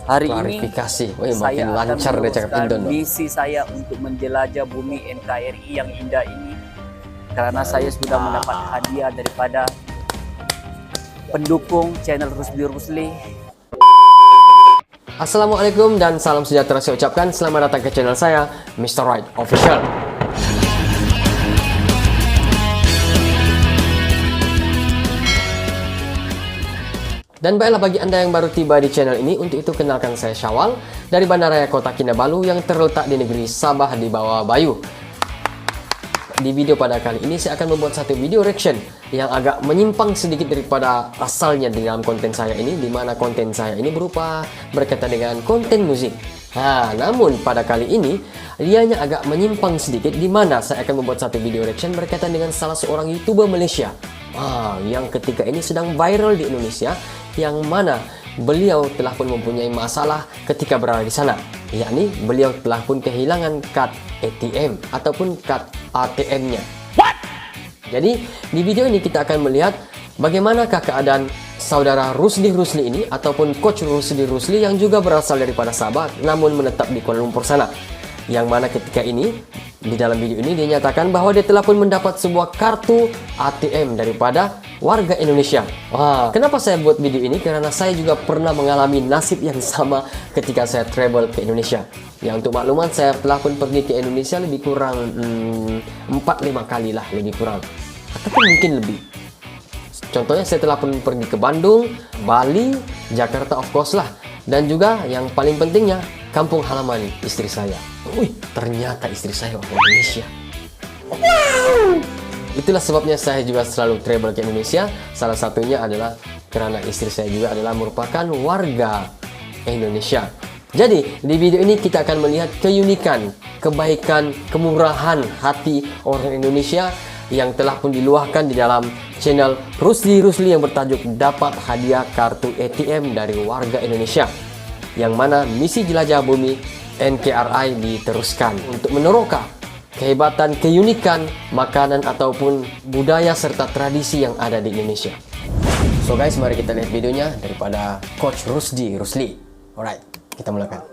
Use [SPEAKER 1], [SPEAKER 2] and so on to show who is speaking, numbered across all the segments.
[SPEAKER 1] Hari
[SPEAKER 2] klarifikasi.
[SPEAKER 1] ini
[SPEAKER 2] Makin
[SPEAKER 1] saya
[SPEAKER 2] lancar
[SPEAKER 1] akan
[SPEAKER 2] dia cakap
[SPEAKER 1] meneruskan
[SPEAKER 2] Indon.
[SPEAKER 1] misi saya untuk menjelajah bumi NKRI yang indah ini, karena saya sudah mendapat hadiah daripada pendukung channel Rusdi Rusli.
[SPEAKER 2] Assalamualaikum dan salam sejahtera saya ucapkan. Selamat datang ke channel saya, Mr. Right Official. Dan baiklah, bagi Anda yang baru tiba di channel ini, untuk itu kenalkan saya Syawal dari Bandaraya Kota Kinabalu yang terletak di negeri Sabah di bawah Bayu. Di video pada kali ini saya akan membuat satu video reaction yang agak menyimpang sedikit daripada asalnya di dalam konten saya ini, di mana konten saya ini berupa berkaitan dengan konten musik. Nah, namun pada kali ini dianya agak menyimpang sedikit, di mana saya akan membuat satu video reaction berkaitan dengan salah seorang YouTuber Malaysia yang ketika ini sedang viral di Indonesia, yang mana beliau telah pun mempunyai masalah ketika berada di sana, yakni beliau telah pun kehilangan kad ATM ataupun kad ATM-nya. Jadi di video ini kita akan melihat bagaimanakah keadaan saudara Rusdi Rusli ini ataupun Coach Rusdi Rusli yang juga berasal daripada Sabah namun menetap di Kuala Lumpur sana, yang mana ketika ini di dalam video ini dinyatakan bahwa dia telah pun mendapat sebuah kartu ATM daripada warga Indonesia. Kenapa saya buat video ini? Karena saya juga pernah mengalami nasib yang sama ketika saya travel ke Indonesia. Yang untuk makluman, saya telah pun pergi ke Indonesia lebih kurang 4-5 kali lah, lebih kurang. Ataupun mungkin lebih. Contohnya saya telah pun pergi ke Bandung, Bali, Jakarta of course lah. Dan juga yang paling pentingnya, kampung halaman istri saya. Wih, ternyata istri saya orang Indonesia. Wow! Itulah sebabnya saya juga selalu travel ke Indonesia. Salah satunya adalah karena istri saya juga adalah merupakan warga Indonesia. Jadi, di video ini kita akan melihat keunikan, kebaikan, kemurahan hati orang Indonesia yang telah pun diluahkan di dalam channel Rusdi Rusli yang bertajuk Dapat Hadiah Kartu ATM dari Warga Indonesia, yang mana misi jelajah bumi NKRI diteruskan untuk meneroka kehebatan, keunikan makanan ataupun budaya serta tradisi yang ada di Indonesia. So guys, mari kita lihat videonya daripada Coach Rusdi Rusli. Alright, kita mulakan.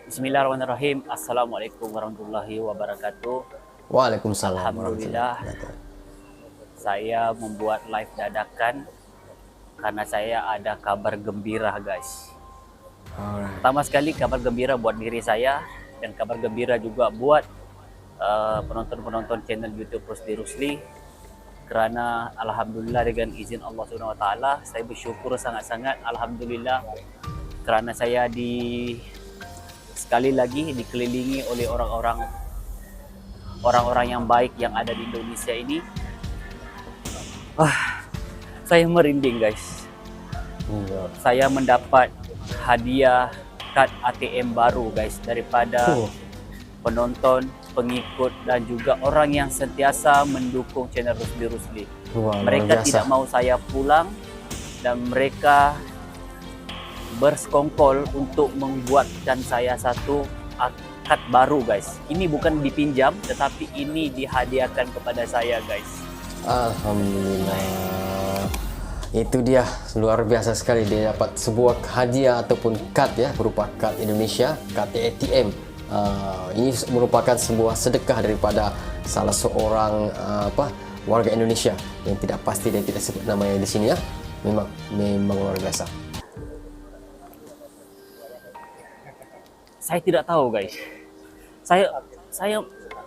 [SPEAKER 1] Bismillahirrahmanirrahim. Assalamualaikum warahmatullahi wabarakatuh.
[SPEAKER 2] Waalaikumsalam.
[SPEAKER 1] Alhamdulillah, saya membuat live dadakan karena saya ada kabar gembira, guys.
[SPEAKER 2] Alright.
[SPEAKER 1] Pertama sekali kabar gembira buat diri saya dan kabar gembira juga buat penonton-penonton channel YouTube Rusdi Rusli, kerana alhamdulillah dengan izin Allah Subhanahu wa taala saya bersyukur sangat-sangat, alhamdulillah, kerana saya sekali lagi dikelilingi oleh orang-orang yang baik yang ada di Indonesia ini. Saya merinding, guys. Saya mendapat hadiah kad ATM baru, guys, daripada penonton, pengikut dan juga orang yang sentiasa mendukung channel Rusdi Rusli. Mereka tidak mau saya pulang dan mereka bersekongkol untuk membuatkan saya satu kad baru, guys. Ini bukan dipinjam tetapi ini dihadiahkan kepada saya, guys.
[SPEAKER 2] Alhamdulillah. Itu dia, luar biasa sekali dia dapat sebuah hadiah ataupun kad ya, berupa kad Indonesia, kad ATM. Ini merupakan sebuah sedekah daripada salah seorang warga Indonesia yang tidak pasti, dia tidak sebut namanya di sini ya. Memang luar biasa.
[SPEAKER 1] Saya tidak tahu, guys.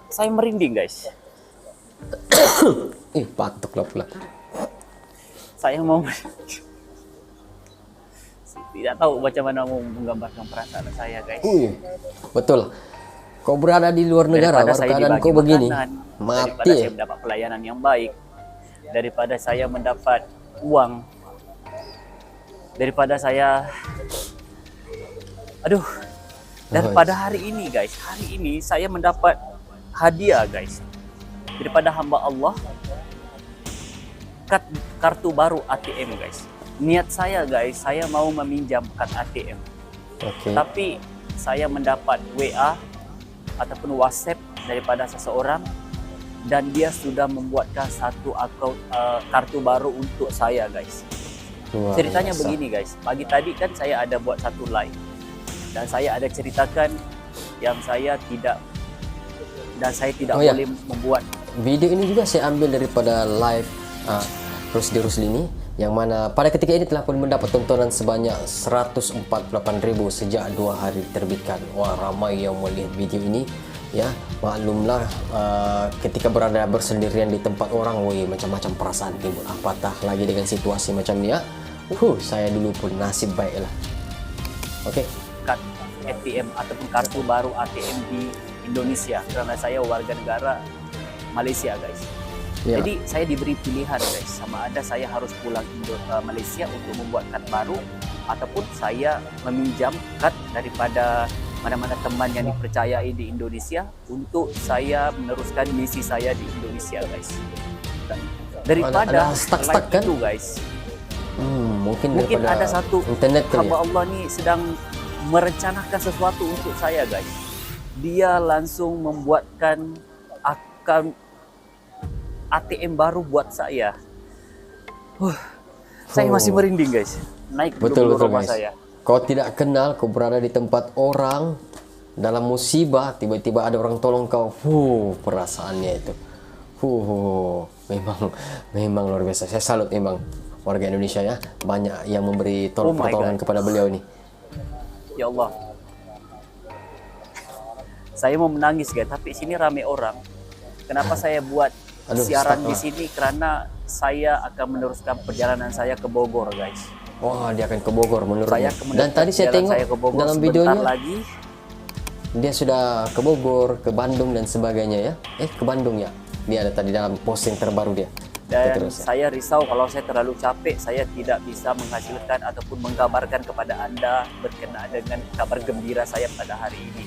[SPEAKER 1] Saya merinding, guys.
[SPEAKER 2] Batuklah pula.
[SPEAKER 1] Saya mau tidak tahu macam mana mau menggambarkan perasaan saya, guys.
[SPEAKER 2] Betul. Kau berada di luar negara, baru keadaan kau begini, mati.
[SPEAKER 1] Daripada saya mendapat pelayanan yang baik, daripada saya mendapat uang, daripada saya, daripada hari ini, guys, hari ini saya mendapat hadiah, guys, daripada hamba Allah, kartu baru ATM, guys. Niat saya, guys, saya mau meminjam kad ATM. Tapi saya mendapat WA ataupun WhatsApp daripada seseorang dan dia sudah membuatkan satu kartu baru untuk saya, guys.
[SPEAKER 2] Luar
[SPEAKER 1] Ceritanya
[SPEAKER 2] biasa.
[SPEAKER 1] begini guys, pagi tadi kan saya ada buat satu live dan saya ada ceritakan yang saya tidak
[SPEAKER 2] Oh ya.
[SPEAKER 1] boleh membuat.
[SPEAKER 2] Video ini juga saya ambil daripada live Rusdi Rusli ini, yang mana pada ketika ini telah pun mendapat tontonan sebanyak 148.000 sejak 2 hari diterbitkan. Wah, ramai yang melihat video ini ya. Maklumlah ketika berada bersendirian di tempat orang, woi, macam-macam perasaan timbul, apatah lagi dengan situasi macam ni ya. Saya dulu pun nasib baik lah. Oke.
[SPEAKER 1] Kad ATM ataupun kartu baru ATM di Indonesia karena saya warga negara Malaysia guys.
[SPEAKER 2] Ya.
[SPEAKER 1] Jadi saya diberi pilihan guys, sama ada saya harus pulang Malaysia untuk membuat kad baru ataupun saya meminjam kad daripada mana-mana teman yang dipercayai di Indonesia untuk saya meneruskan misi saya di Indonesia guys. Daripada
[SPEAKER 2] ada stuck kan?
[SPEAKER 1] itu guys,
[SPEAKER 2] Mungkin
[SPEAKER 1] ada satu
[SPEAKER 2] internet kali
[SPEAKER 1] hamba
[SPEAKER 2] ya.
[SPEAKER 1] Allah nih sedang merencanakan sesuatu untuk saya guys. Dia langsung membuatkan akun ATM baru buat saya. Saya masih merinding guys. Naik
[SPEAKER 2] Betul
[SPEAKER 1] dulu rumah
[SPEAKER 2] guys.
[SPEAKER 1] saya.
[SPEAKER 2] Kau tidak kenal, kau berada di tempat orang dalam musibah, tiba-tiba ada orang tolong kau. Perasaannya itu. Memang luar biasa. Saya salut memang warga Indonesia ya. Banyak yang memberi pertolongan kepada beliau ini.
[SPEAKER 1] Ya Allah. Saya mau menangis guys, tapi sini ramai orang. Kenapa saya buat siaran di sini? Karena saya akan meneruskan perjalanan saya ke Bogor guys.
[SPEAKER 2] Wah, dia akan ke Bogor menurutnya. Dan
[SPEAKER 1] meneruskan
[SPEAKER 2] tadi saya tengok
[SPEAKER 1] saya ke Bogor
[SPEAKER 2] dalam
[SPEAKER 1] sebentar
[SPEAKER 2] videonya
[SPEAKER 1] lagi.
[SPEAKER 2] dia sudah ke Bogor, ke Bandung dan sebagainya ya. Ke Bandung ya. Dia ada tadi dalam posting terbaru dia.
[SPEAKER 1] Dan
[SPEAKER 2] Terus, ya.
[SPEAKER 1] saya risau kalau saya terlalu capek, saya tidak bisa menghasilkan ataupun mengkabarkan kepada Anda berkenaan dengan kabar gembira saya pada hari ini.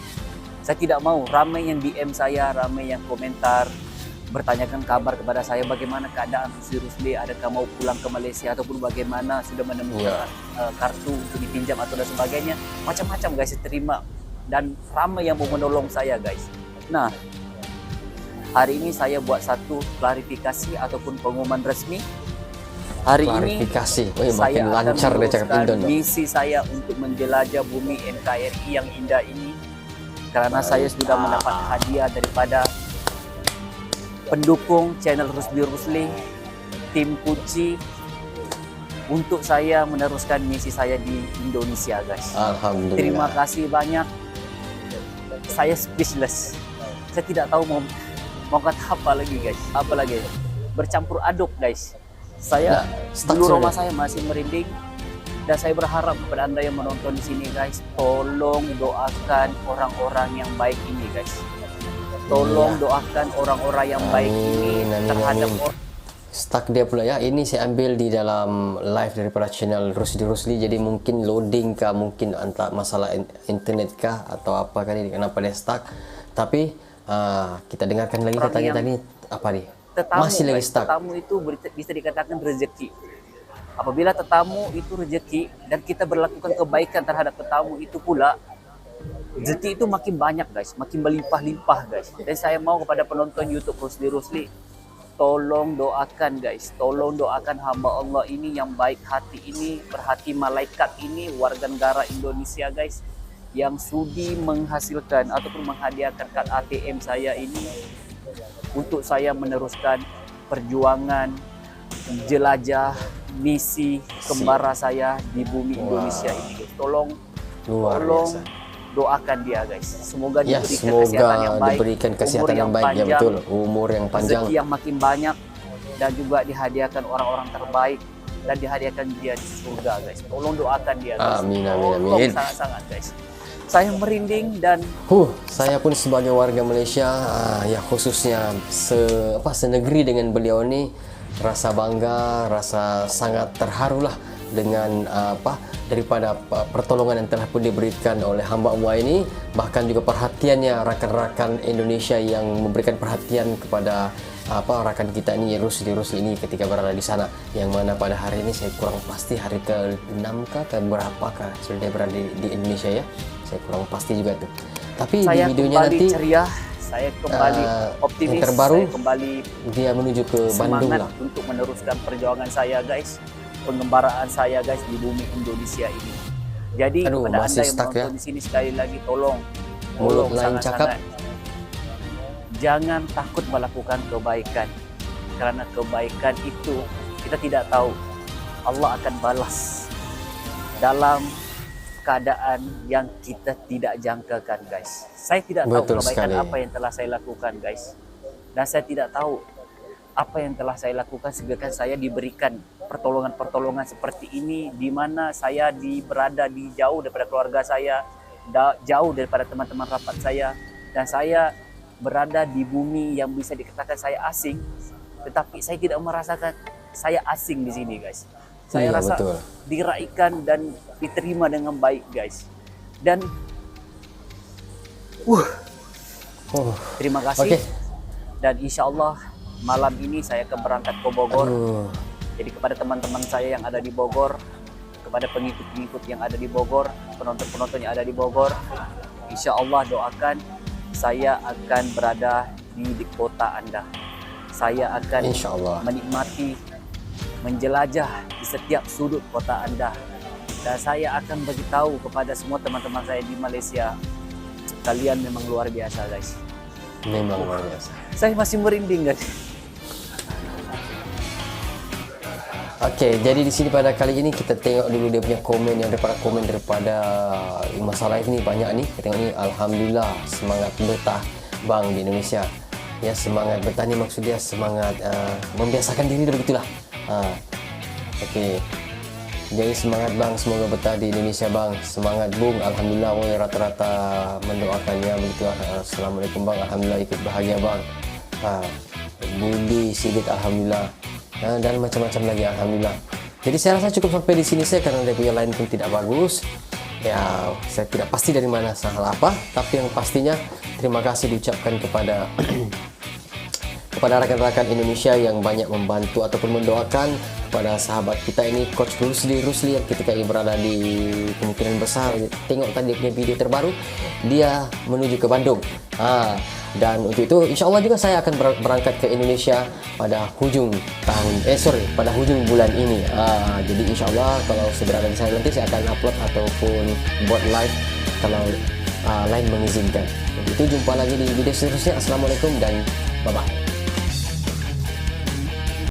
[SPEAKER 1] Saya tidak mau ramai yang DM saya, ramai yang komentar, bertanyakan kabar kepada saya bagaimana keadaan Rusli, adakah mau pulang ke Malaysia ataupun bagaimana sudah menemukan kartu untuk dipinjam atau dan sebagainya. Macam-macam guys saya terima dan ramai yang mau menolong saya guys. Nah, hari ini saya buat satu klarifikasi ataupun pengumuman resmi. Hari ini saya
[SPEAKER 2] makin lancar dia cakap
[SPEAKER 1] meneruskan
[SPEAKER 2] Indon.
[SPEAKER 1] misi saya untuk menjelajah bumi NKRI yang indah ini karena saya sudah mendapat hadiah daripada pendukung channel Rusdi Rusli, tim Puci, untuk saya meneruskan misi saya di Indonesia guys.
[SPEAKER 2] Alhamdulillah.
[SPEAKER 1] Terima kasih banyak. Saya speechless. Saya tidak tahu mau kata apa lagi guys. Apa lagi? Bercampur aduk guys. Saya dulu rumah saya masih merinding dan saya berharap kepada Anda yang menonton di sini guys, tolong doakan orang-orang yang baik ini guys. Tolong doakan orang-orang yang baik ini terhadap orang.
[SPEAKER 2] Stuck dia pula ya. Ini saya ambil di dalam live daripada channel Rusdi Rusli. Jadi mungkin loading kah, mungkin antara masalah internet kah atau apa kali kenapa dia stuck. Tapi kita dengarkan lagi katanya tadi apa nih? Masih lagi stuck.
[SPEAKER 1] Tetamu itu bisa dikatakan rezeki. Apabila tetamu itu rezeki dan kita berlakukan kebaikan terhadap tetamu itu pula, rezeki itu makin banyak guys, makin berlimpah-limpah guys. Dan saya mau kepada penonton YouTube Rusdi Rusli, tolong doakan guys, tolong doakan hamba Allah ini yang baik hati ini, berhati malaikat ini, warga negara Indonesia guys, yang sudi menghasilkan ataupun menghadiahkan kad ATM saya ini untuk saya meneruskan perjuangan jelajah misi kembara saya di bumi Indonesia ini guys. Tolong doakan dia guys. Semoga diberikan kesehatan yang baik,
[SPEAKER 2] diberikan kesehatan yang baik ya, betul. Umur yang panjang,
[SPEAKER 1] rezeki yang makin banyak, dan juga dihadiahkan orang-orang terbaik dan dihadiahkan dia di surga guys. Tolong doakan dia guys.
[SPEAKER 2] Amin.
[SPEAKER 1] Sangat-sangat guys. Saya merinding dan
[SPEAKER 2] saya pun sebagai warga Malaysia ya khususnya senegeri dengan beliau ini, rasa bangga, rasa sangat terharu lah dengan daripada pertolongan yang telah pun diberikan oleh hamba Allah ini, bahkan juga perhatiannya rakan-rakan Indonesia yang memberikan perhatian kepada rakan kita ini Rusdi Rusli ini ketika berada di sana, yang mana pada hari ini saya kurang pasti hari ke-6 kah ke berapakah sudah dia berada di Indonesia ya, saya kurang pasti juga tuh. Tapi
[SPEAKER 1] saya
[SPEAKER 2] di videonya
[SPEAKER 1] kembali
[SPEAKER 2] nanti
[SPEAKER 1] ceria, saya kembali optimis,
[SPEAKER 2] yang terbaru
[SPEAKER 1] saya kembali
[SPEAKER 2] dia menuju ke Bandung
[SPEAKER 1] semangat
[SPEAKER 2] lah
[SPEAKER 1] untuk meneruskan perjuangan saya guys. pengembaraan saya guys di bumi Indonesia ini. Jadi
[SPEAKER 2] Aduh,
[SPEAKER 1] kepada
[SPEAKER 2] masih
[SPEAKER 1] anda yang
[SPEAKER 2] stuck
[SPEAKER 1] menonton
[SPEAKER 2] ya.
[SPEAKER 1] di sini sekali lagi tolong
[SPEAKER 2] Mulut lain cakap.
[SPEAKER 1] jangan takut melakukan kebaikan, karena kebaikan itu kita tidak tahu Allah akan balas dalam keadaan yang kita tidak jangkakan guys. Saya tidak tahu
[SPEAKER 2] Betul
[SPEAKER 1] kebaikan
[SPEAKER 2] sekali.
[SPEAKER 1] apa yang telah saya lakukan guys, dan saya tidak tahu apa yang telah saya lakukan sehingga saya diberikan pertolongan-pertolongan seperti ini, di mana saya berada di jauh daripada keluarga saya, jauh daripada teman-teman rapat saya, dan saya berada di bumi yang bisa dikatakan saya asing, tetapi saya tidak merasakan saya asing di sini guys. Saya
[SPEAKER 2] Iya,
[SPEAKER 1] rasa
[SPEAKER 2] betul.
[SPEAKER 1] diraikan dan diterima dengan baik guys. Dan terima kasih.
[SPEAKER 2] Oke.
[SPEAKER 1] Dan insya Allah malam ini saya akan berangkat ke Bogor.
[SPEAKER 2] Aduh.
[SPEAKER 1] Jadi kepada teman-teman saya yang ada di Bogor, kepada pengikut-pengikut yang ada di Bogor, penonton-penonton yang ada di Bogor, insya Allah doakan saya akan berada di kota Anda. Saya akan
[SPEAKER 2] Insya Allah.
[SPEAKER 1] menikmati, menjelajah di setiap sudut kota Anda. Dan saya akan beritahu kepada semua teman-teman saya di Malaysia, kalian memang luar biasa guys.
[SPEAKER 2] Memang luar biasa.
[SPEAKER 1] Saya masih merinding guys.
[SPEAKER 2] Oke, jadi di sini pada kali ini kita tengok dulu dia punya komen, yang daripada komen daripada masalah ini banyak nih. Kita tengok ni, alhamdulillah semangat betah bang di Indonesia. Ya, semangat betah ni maksud dia semangat membiasakan diri, begitulah. Oke. Jadi semangat bang, semoga betah di Indonesia bang. Semangat bung, alhamdulillah woi rata-rata mendoakannya begitu. Assalamualaikum bang, alhamdulillah ikut bahagia bang. Budi Sigit alhamdulillah. Dan macam-macam lagi alhamdulillah. Jadi saya rasa cukup sampai di sini saya, karena dia punya line pun tidak bagus. Ya, saya tidak pasti dari mana salah apa, tapi yang pastinya terima kasih diucapkan kepada kepada rekan-rekan Indonesia yang banyak membantu ataupun mendoakan kepada sahabat kita ini, Coach Rusli yang ketika ini berada di kemungkinan besar. Tengok tadi dia punya video terbaru, dia menuju ke Bandung. Dan untuk itu insya Allah juga saya akan berangkat ke Indonesia pada hujung pada hujung bulan ini. Jadi insya Allah kalau saya berada di sana nanti saya akan upload ataupun buat live kalau line mengizinkan. Untuk itu jumpa lagi di video seterusnya. Assalamualaikum dan bye-bye.